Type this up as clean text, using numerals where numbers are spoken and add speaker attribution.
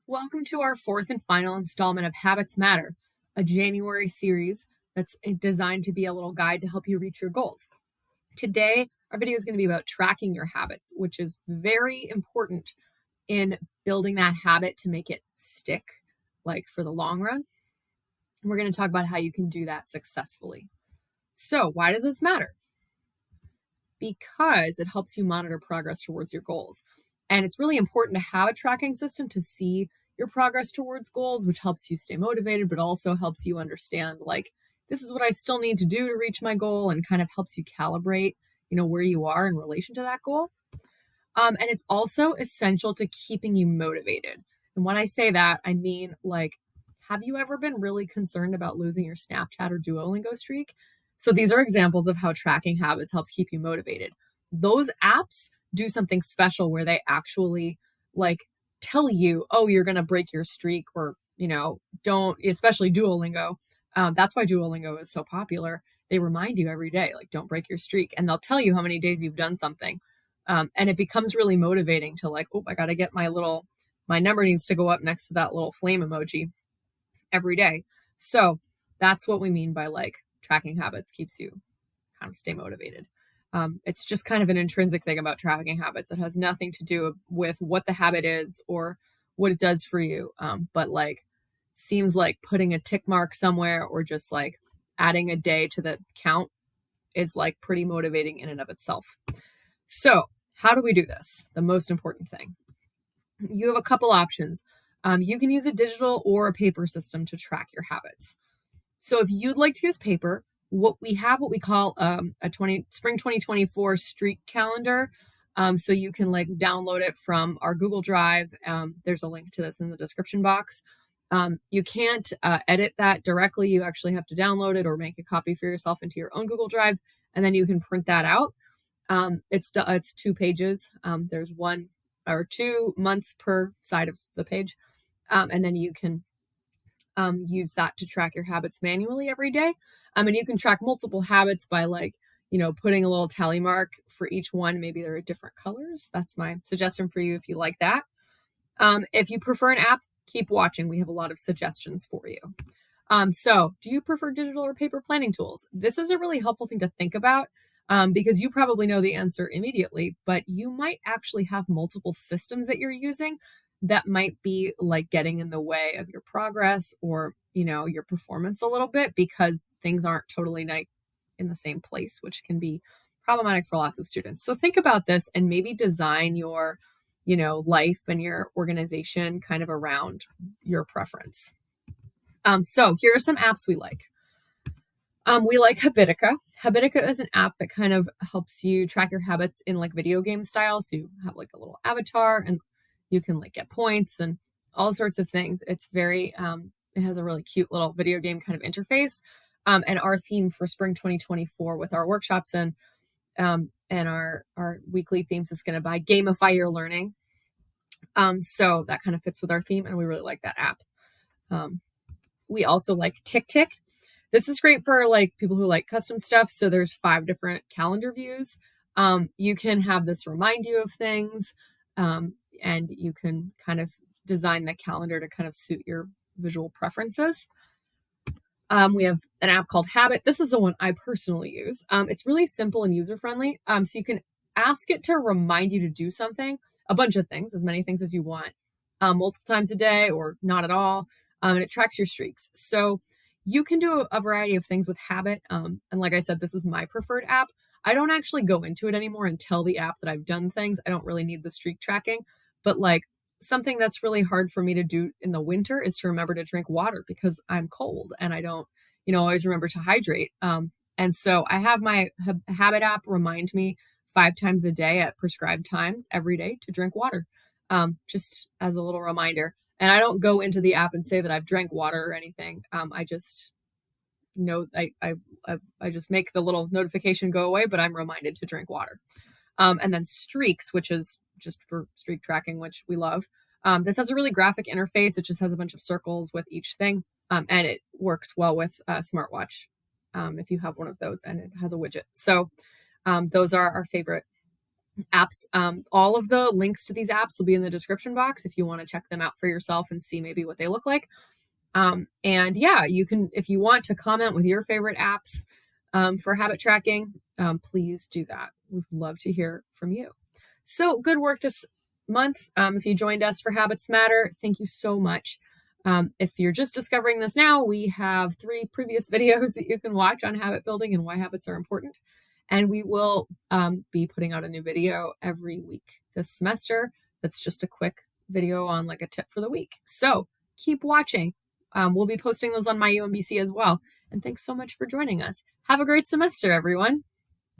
Speaker 1: Welcome to our fourth and final installment of Habits Matter, a January series that's designed to be a little guide to help you reach your goals. Today, our video is going to be about tracking your habits, which is very important in building that habit to make it stick, like for the long run. We're going to talk about how you can do that successfully. So, why does this matter? Because it helps you monitor progress towards your goals. And it's really important to have a tracking system to see your progress towards goals, which helps you stay motivated, but also helps you understand, like, this is what I still need to do to reach my goal, and kind of helps you calibrate, where you are in relation to that goal. And it's also essential to keeping you motivated. And when I say that, I mean, like, have you ever been really concerned about losing your Snapchat or Duolingo streak? So these are examples of how tracking habits helps keep you motivated. Those apps do something special where they actually like tell you, oh, you're going to break your streak, or, don't, especially Duolingo. That's why Duolingo is so popular. They remind you every day, like, don't break your streak. And they'll tell you how many days you've done something. And it becomes really motivating to, like, oh, I got to get my number needs to go up next to that little flame emoji every day. So that's what we mean by, like, tracking habits keeps you kind of stay motivated. It's just kind of an intrinsic thing about tracking habits. It has nothing to do with what the habit is or what it does for you. But like, seems like putting a tick mark somewhere or just like adding a day to the count is like pretty motivating in and of itself. So how do we do this? The most important thing. You have a couple options. You can use a digital or a paper system to track your habits. So if you'd like to use paper, what we call a spring 2024 streak calendar. So you can like download it from our Google Drive. There's a link to this in the description box. You can't edit that directly. You actually have to download it or make a copy for yourself into your own Google Drive, and then you can print that out. It's 2 pages. There's 1 or 2 months per side of the page, and then you can use that to track your habits manually every day. And you can track multiple habits by, like, putting a little tally mark for each one. Maybe there are different colors. That's my suggestion for you if you like that. If you prefer an app, keep watching. We have a lot of suggestions for you. So do you prefer digital or paper planning tools? This is a really helpful thing to think about, because you probably know the answer immediately, but you might actually have multiple systems that you're using that might be like getting in the way of your progress or, your performance a little bit, because things aren't totally in the same place, which can be problematic for lots of students. So think about this and maybe design your, life and your organization kind of around your preference. So here are some apps we like. We like Habitica. Habitica is an app that kind of helps you track your habits in like video game style. So you have like a little avatar and you can like get points and all sorts of things. It's very, it has a really cute little video game kind of interface. And our theme for spring 2024 with our workshops and our weekly themes is going to be gamify your learning. So that kind of fits with our theme, and we really like that app. We also like TickTick. This is great for like people who like custom stuff. So there's 5 different calendar views. You can have this remind you of things, and you can kind of design the calendar to kind of suit your visual preferences. We have an app called Habit. This is the one I personally use. It's really simple and user-friendly. So you can ask it to remind you to do something, a bunch of things, as many things as you want, multiple times a day or not at all. And it tracks your streaks. So you can do a variety of things with Habit. And like I said, this is my preferred app. I don't actually go into it anymore and tell the app that I've done things. I don't really need the streak tracking. But like something that's really hard for me to do in the winter is to remember to drink water because I'm cold and I don't, always remember to hydrate. And so I have my Habit app remind me 5 times a day at prescribed times every day to drink water, just as a little reminder. And I don't go into the app and say that I've drank water or anything. I just I just make the little notification go away, but I'm reminded to drink water. And then Streaks, which is just for streak tracking, which we love. This has a really graphic interface. It just has a bunch of circles with each thing, and it works well with a smartwatch if you have one of those, and it has a widget. So those are our favorite apps. All of the links to these apps will be in the description box if you want to check them out for yourself and see maybe what they look like. And yeah, you can, if you want to comment with your favorite apps for habit tracking, please do that. We'd love to hear from you. So good work this month. If you joined us for Habits Matter, thank you so much. If you're just discovering this now, we have 3 previous videos that you can watch on habit building and why habits are important. And we will be putting out a new video every week this semester. That's just a quick video on like a tip for the week. So keep watching. We'll be posting those on my UMBC as well. And thanks so much for joining us. Have a great semester, everyone.